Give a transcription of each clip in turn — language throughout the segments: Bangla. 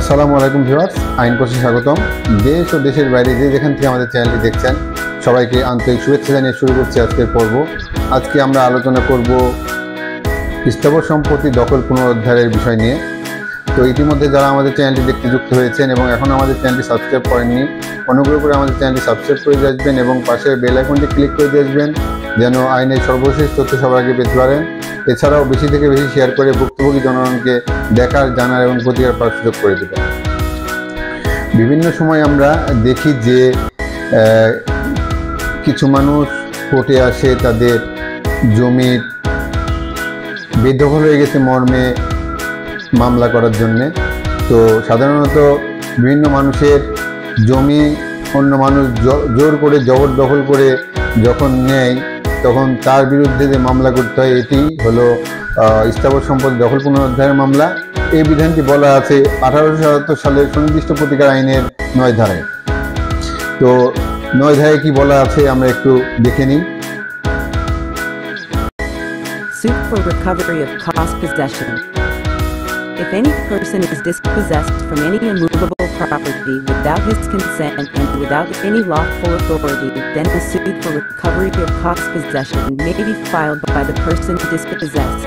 আসসালামু আলাইকুম ভিউয়ার্স, আইন কোষে স্বাগতম। দেশ ও দেশের বাইরে যে যেখান থেকে আমাদের চ্যানেলটি দেখছেন সবাইকে আন্তরিক শুভেচ্ছা জানিয়ে শুরু করছি আজকের পর্ব। আজকে আমরা আলোচনা করব স্থাবর সম্পত্তি দখল পুনরুদ্ধারের বিষয় নিয়ে। তো ইতিমধ্যে যারা আমাদের চ্যানেলটি দেখতে যুক্ত হয়েছেন এবং এখন আমাদের চ্যানেলটি সাবস্ক্রাইব করেননি, অনুগ্রহ করে আমাদের চ্যানেলটি সাবস্ক্রাইব করে দিয়ে আসবেন এবং পাশের বেল আইকনটি ক্লিক করে দিয়ে আসবেন যেন আইনের সর্বশেষ তথ্য সবার আগে পেতে পারেন। এছাড়াও বেশি থেকে বেশি শেয়ার করে ভুক্তভোগী জনগণকে দেখার, জানার এবং প্রতিকার পাওয়ার সুযোগ করে দেবেন। বিভিন্ন সময় আমরা দেখি যে কিছু মানুষ কোর্টে আসে তাদের জমির বেদখল হয়ে গেছে মর্মে মামলা করার জন্যে। তো সাধারণত বিভিন্ন মানুষের জমি অন্য মানুষ জোর করে জবরদখল করে যখন নেয় তখন তার বিরুদ্ধে যে মামলা করতে হয় এটি হলো স্থাবর সম্পত্তি দখল পুনরুদ্ধারের মামলা। এই বিধানটি বলা আছে 1877 সালের সুনির্দিষ্ট প্রতিকার আইনের 9 ধারায়। তো 9 ধারায় কি বলা আছে আমরা একটু দেখে নিই। Suit for recovery of khas possession. If any person is dispossessed from any immovable property without his consent and without any lawful authority, then a suit for recovery of khas possession may be filed by the person dispossessed,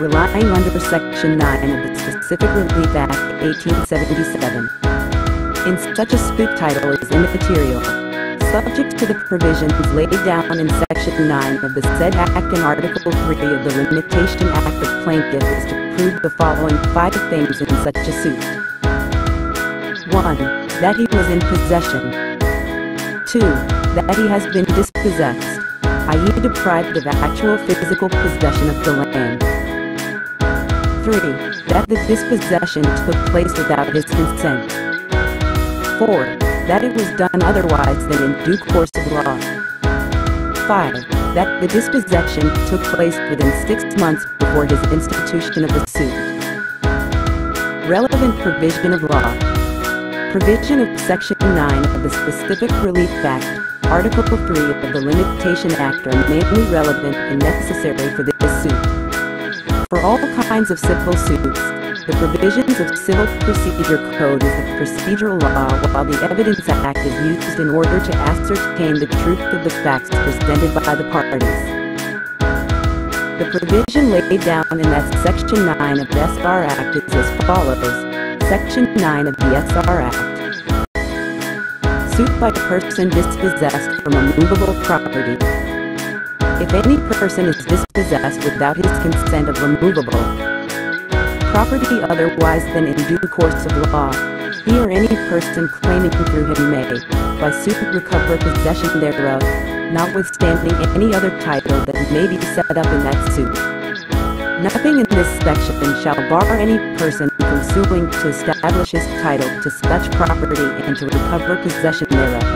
relying under Section 9 of the Specific Relief Act 1877. In such a suit title is immaterial, subject to the provisions laid down in Section 9 of the said Act and Article 3 of the Limitation Act. The plaintiff is to prove the following 5 things in such a suit. 1. That he was in possession. 2. That he has been dispossessed, i.e. deprived of actual physical possession of the land. 3. That the dispossession took place without his consent. 4. That it was done otherwise than in due course of law. 5. That the dispossession took place within 6 months before his institution of the suit. Relevant provision of law. Provision of Section 9 of the Specific Relief Act, Article 3 of the Limitation Act are mainly relevant and necessary for this suit. For all kinds of civil suits, the provisions of Civil Procedure Code is the procedural law, while the Evidence Act is used in order to ascertain the truth of the facts presented by the parties. The provision laid down in that Section 9 of the SR Act is as follows. Section 9 of the SR Act. Suit by a person dispossessed from a movable property. If any person is dispossessed without his consent of removable property otherwise than in due course of law, he or any person claiming through him may, by suit, recover possession thereof, notwithstanding any other title that may be set up in that suit. Nothing in this section shall bar any person from suing to establish his title to such property and to recover possession thereof.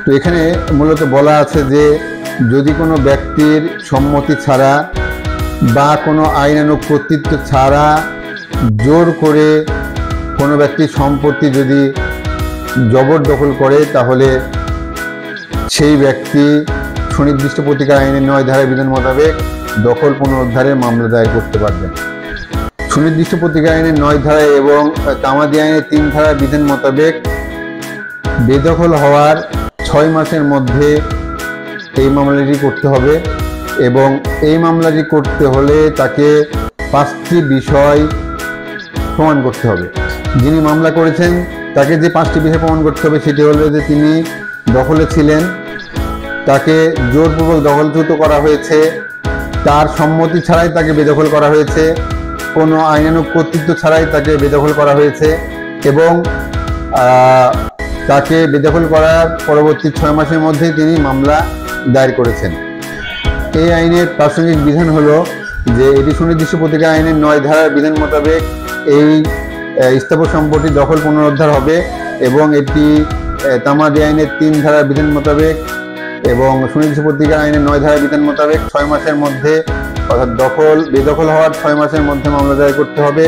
তো এখানে মূলত বলা আছে যে যদি কোনো ব্যক্তির সম্মতি ছাড়া বা কোনো আইনানুগ কর্তৃত্ব ছাড়া জোর করে কোনো ব্যক্তির সম্পত্তি যদি জবরদখল করে তাহলে সেই ব্যক্তি সুনির্দিষ্ট প্রতিকার আইনের 9 ধারার বিধান মোতাবেক দখল পুনরুদ্ধারের মামলা দায়ের করতে পারবেন। সুনির্দিষ্ট প্রতিকার আইনের 9 ধারায় এবং তামাদি আইনের 3 ধারার বিধান মোতাবেক বেদখল হওয়ার 6 মাসের মধ্যে এই মামলাটি করতে হবে এবং এই মামলাটি করতে হলে তাকে 5টি বিষয় প্রমাণ করতে হবে। যিনি মামলা করেছেন তাকে যে 5টি বিষয় প্রমাণ করতে হবে সেটি হলো যে তিনি দখলে ছিলেন, তাকে জোরপূর্বক দখলচ্যুত করা হয়েছে, তার সম্মতি ছাড়াই তাকে বেদখল করা হয়েছে, কোনো আইনানুগ কর্তৃত্ব ছাড়াই তাকে বেদখল করা হয়েছে এবং তাকে বেদখল করার পরবর্তী 6 মাসের মধ্যেই তিনি মামলা দায়ের করেছেন। এই আইনের প্রাসঙ্গিক বিধান হলো যে এটি সুনির্দিষ্ট প্রতিকার আইনের 9 ধারার বিধান মোতাবেক এই স্থাবর সম্পত্তি দখল পুনরুদ্ধার হবে এবং এটি তামাদি আইনের 3 ধারার বিধান মোতাবেক এবং সুনির্দিষ্ট প্রতিকার আইনের 9 ধারার বিধান মোতাবেক 6 মাসের মধ্যে অর্থাৎ বেদখল হওয়ার 6 মাসের মধ্যে মামলা দায়ের করতে হবে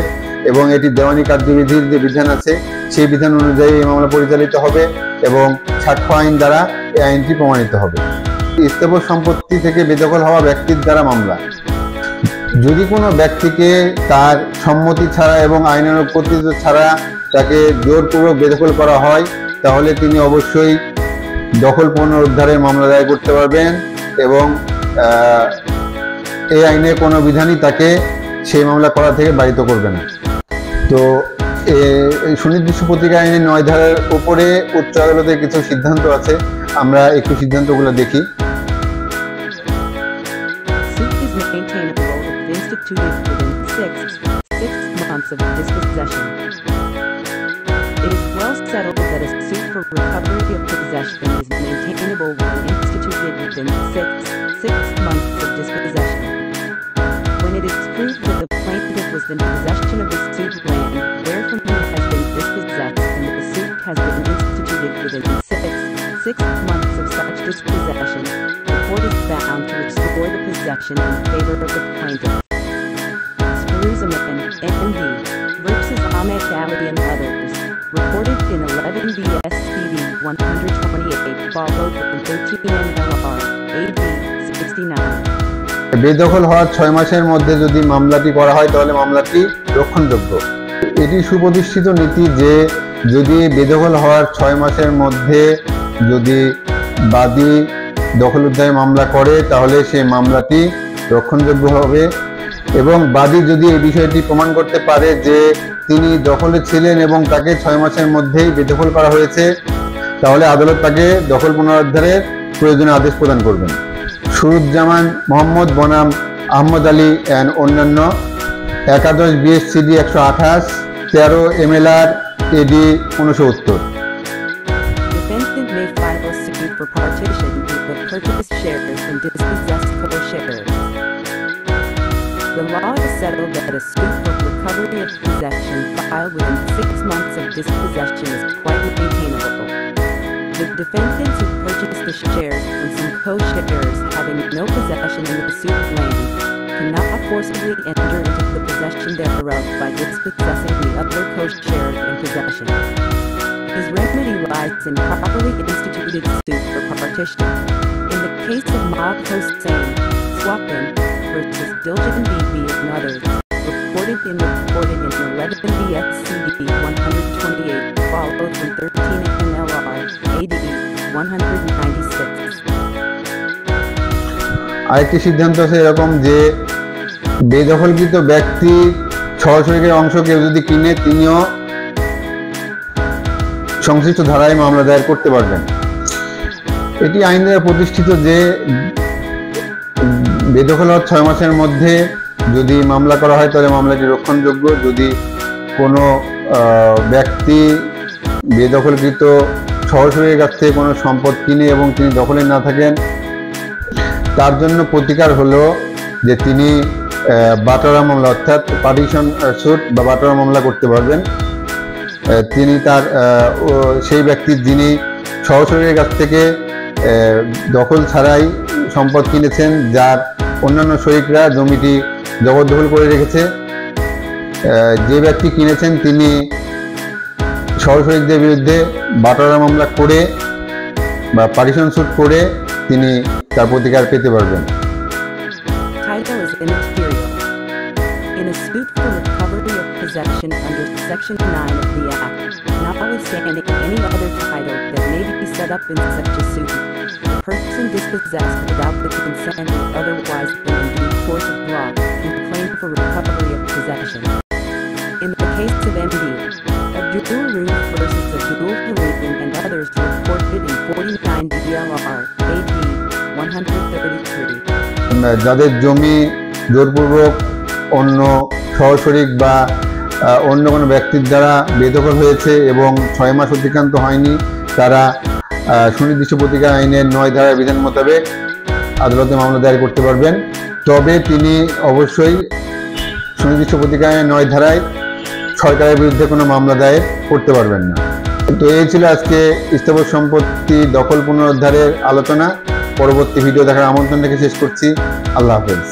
এবং এটি দেওয়ানি কার্যবিধির যে বিধান আছে সেই বিধান অনুযায়ী এই মামলা পরিচালিত হবে এবং সাক্ষ্য আইন দ্বারা এই আইনটি প্রমাণিত হবে। স্থাবর সম্পত্তি থেকে বেদখল হওয়া ব্যক্তির দ্বারা মামলা যদি কোনো ব্যক্তিকে তার সম্মতি ছাড়া এবং আইনানুগ কর্তৃত্ব ছাড়া তাকে জোরপূর্বক বেদখল করা হয়, তাহলে তিনি অবশ্যই দখল পুনরুদ্ধারের মামলা দায়ের করতে পারবেন এবং এই আইনের কোনো বিধানই তাকে সেই মামলা করা থেকে বারিত করবে না। তো এই সুনির্দিষ্ট প্রতিকার আইনের 9 ধারার উপরে উচ্চ আদালতের কিছু সিদ্ধান্ত আছে, আমরা একটু সিদ্ধান্তগুলো দেখি। Suit is maintainable if instituted within six months of dispossession. It is well settled that a suit for recovery of possession is maintainable when instituted within six months of dispossession. When it is proved that the plaintiff was in possession of the suit land wherefrom he has been dispossessed and that the suit has been instituted within six months of such dispossession, the court is bound to restore the possession in favor of the plaintiff. Spruzaman, N.D. versus Ahmed Ali and others, reported in 11 BSCD 128, followed from 13 NLR, AD 69. বেদখল হওয়ার 6 মাসের মধ্যে যদি মামলাটি করা হয় তাহলে মামলাটি রক্ষণযোগ্য। এটি সুপ্রতিষ্ঠিত নীতি যে যদি বেদখল হওয়ার 6 মাসের মধ্যে যদি বাদী দখল উদ্ধারের মামলা করে তাহলে সেই মামলাটি রক্ষণযোগ্য হবে এবং বাদী যদি এই বিষয়টি প্রমাণ করতে পারে যে তিনি দখলে ছিলেন এবং তাকে 6 মাসের মধ্যেই বেদখল করা হয়েছে, তাহলে আদালত তাকে দখল পুনরুদ্ধারের প্রয়োজনীয় আদেশ প্রদান করবেন। সুরুজ্জামান মোহাম্মদ বনাম আহমদ আলী অ্যান্ড অন্যান্য 11 BSCD 128, 13 MLR AD 69। Defendant may file a suit for partition of purchased shares from dispossessed co-sharers. The law is settled that a suit for recovery of possession filed within 6 months of dispossession is quite maintainable. The defendants who purchased the shares from some co-sharers having no possession in the suit land cannot forcibly enter into the possession thereof by dispossessing the other co-sharer in possession. His remedy lies in properly instituted suit for partition. In the case of Mob Hossain, Swapin versus Diljan BB and others, reported in 11 BSCD 128, followed from 13 NLR, AD 196. আরেকটি সিদ্ধান্ত আছে এরকম যে বেদখলকৃত ব্যক্তি সহশরিকের অংশ কেউ যদি কিনে তিনিও সংশ্লিষ্ট ধারায় মামলা দায়ের করতে পারবেন। এটি আইন দ্বারা প্রতিষ্ঠিত যে বেদখল হওয়ার 6 মাসের মধ্যে যদি মামলা করা হয় তাহলে মামলাটি রক্ষণযোগ্য। যদি কোনো ব্যক্তি বেদখলকৃত সহশরীরের কাছ থেকে কোনো সম্পদ কিনে এবং তিনি দখলে না থাকেন, তার জন্য প্রতিকার হলো যে তিনি বাটোয়ারা মামলা অর্থাৎ পার্টিশন স্যুট বা বাটোয়ারা মামলা করতে পারবেন। তিনি তার সেই ব্যক্তির যিনি সহশরীরের কাছ থেকে দখল ছাড়াই সম্পদ কিনেছেন, যার অন্যান্য শরিকরা জমিটি জবরদখল করে রেখেছে, যে ব্যক্তি কিনেছেন তিনি সহশরিকদের বিরুদ্ধে বাটোয়ারা মামলা করে বা পার্টিশন স্যুট করে তিনি তার প্রতিকার পেতে পারবেন। Title is immaterial. In a suit for recovery of possession under Section 9 of the Act, notwithstanding any other title that may be set up in such a suit, the person dispossessed without the consent or otherwise been in due course of law can claim for recovery of possession. In the case of MD, Abdul Roof versus Abdul Halim and others reported in 49 DLR, AD 133. যাদের জমি জোরপূর্বক অন্য সহশরিক বা অন্য কোনো ব্যক্তির দ্বারা বেদখল হয়েছে এবং 6 মাস অতিক্রান্ত হয়নি, তারা সুনির্দিষ্ট প্রতিকার আইনের 9 ধারার বিধান মোতাবেক আদালতে মামলা দায়ের করতে পারবেন। তবে তিনি অবশ্যই সুনির্দিষ্ট প্রতিকার আইনের 9 ধারায় সরকারের বিরুদ্ধে কোনো মামলা দায়ের করতে পারবেন না। তো এই ছিল আজকে স্থাবর সম্পত্তি দখল পুনরুদ্ধারের আলোচনা। পরবর্তী ভিডিও দেখার আমন্ত্রণ রেখে শেষ করছি। আল্লাহ হাফেজ।